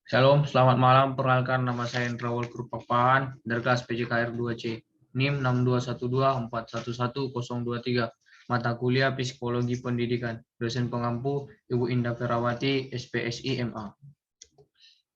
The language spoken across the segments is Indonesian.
Shalom, selamat malam. Perkenalkan nama saya Indra Walker dari kelas PJKR 2C, NIM 6212411023, mata kuliah Psikologi Pendidikan, dosen pengampu Ibu Indah Ferawati, SPSI MA.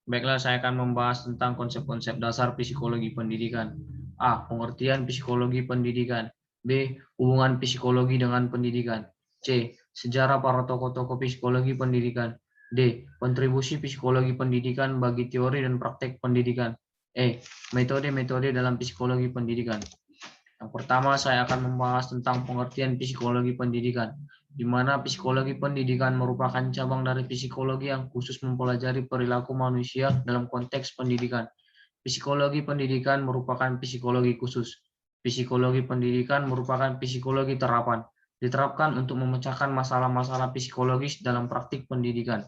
Baiklah, saya akan membahas tentang konsep-konsep dasar psikologi pendidikan. A. Pengertian psikologi pendidikan. B. Hubungan psikologi dengan pendidikan. C. Sejarah para tokoh-tokoh psikologi pendidikan. D. Kontribusi psikologi pendidikan bagi teori dan praktek pendidikan. E. Metode-metode dalam psikologi pendidikan. Yang pertama, saya akan membahas tentang pengertian psikologi pendidikan, di mana psikologi pendidikan merupakan cabang dari psikologi yang khusus mempelajari perilaku manusia dalam konteks pendidikan. Psikologi pendidikan merupakan psikologi khusus. Psikologi pendidikan merupakan psikologi terapan, diterapkan untuk memecahkan masalah-masalah psikologis dalam praktik pendidikan.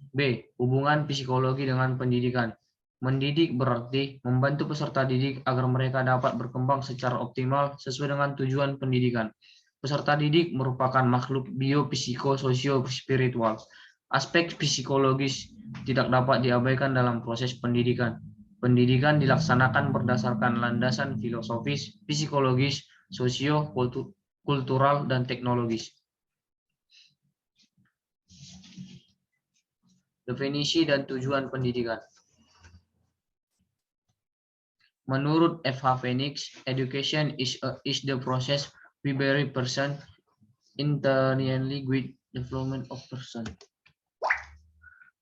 B. Hubungan psikologi dengan pendidikan. Mendidik berarti membantu peserta didik agar mereka dapat berkembang secara optimal sesuai dengan tujuan pendidikan. Peserta didik merupakan makhluk biopsiko-sosio-spiritual. Aspek psikologis tidak dapat diabaikan dalam proses pendidikan. Pendidikan dilaksanakan berdasarkan landasan filosofis, psikologis, sosio-kultural, dan teknologis. Definisi dan tujuan pendidikan. Menurut F.H. Phoenix, education is the process whereby a person internally with development of person.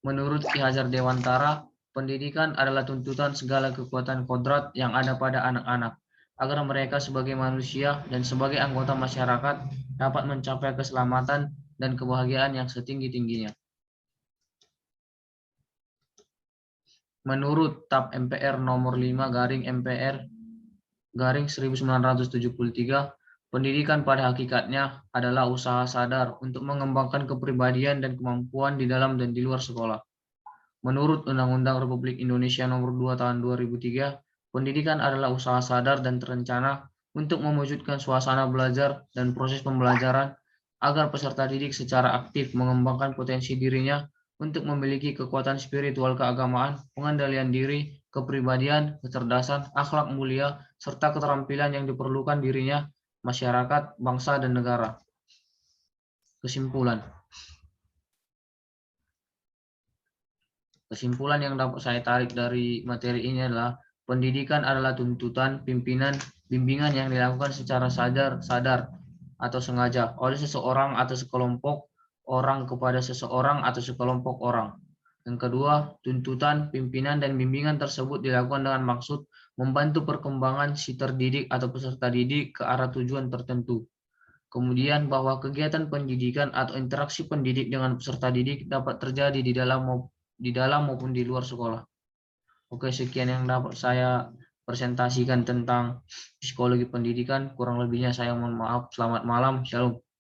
Menurut Ki Hajar Dewantara, pendidikan adalah tuntutan segala kekuatan kodrat yang ada pada anak-anak, agar mereka sebagai manusia dan sebagai anggota masyarakat dapat mencapai keselamatan dan kebahagiaan yang setinggi-tingginya. Menurut TAP MPR nomor 5/MPR/1973, pendidikan pada hakikatnya adalah usaha sadar untuk mengembangkan kepribadian dan kemampuan di dalam dan di luar sekolah. Menurut Undang-Undang Republik Indonesia nomor 2 tahun 2003, pendidikan adalah usaha sadar dan terencana untuk mewujudkan suasana belajar dan proses pembelajaran agar peserta didik secara aktif mengembangkan potensi dirinya untuk memiliki kekuatan spiritual keagamaan, pengendalian diri, kepribadian, kecerdasan, akhlak mulia, serta keterampilan yang diperlukan dirinya, masyarakat, bangsa, dan negara. Kesimpulan. Kesimpulan yang dapat saya tarik dari materi ini adalah pendidikan adalah tuntutan, bimbingan yang dilakukan secara sadar atau sengaja oleh seseorang atau sekelompok orang kepada seseorang atau sekelompok orang. Yang kedua, tuntutan, pimpinan, dan bimbingan tersebut dilakukan dengan maksud membantu perkembangan si terdidik atau peserta didik ke arah tujuan tertentu. Kemudian bahwa kegiatan pendidikan atau interaksi pendidik dengan peserta didik dapat terjadi di dalam maupun di luar sekolah. Oke, sekian yang dapat saya presentasikan tentang psikologi pendidikan. Kurang lebihnya saya mohon maaf. Selamat malam. Shalom.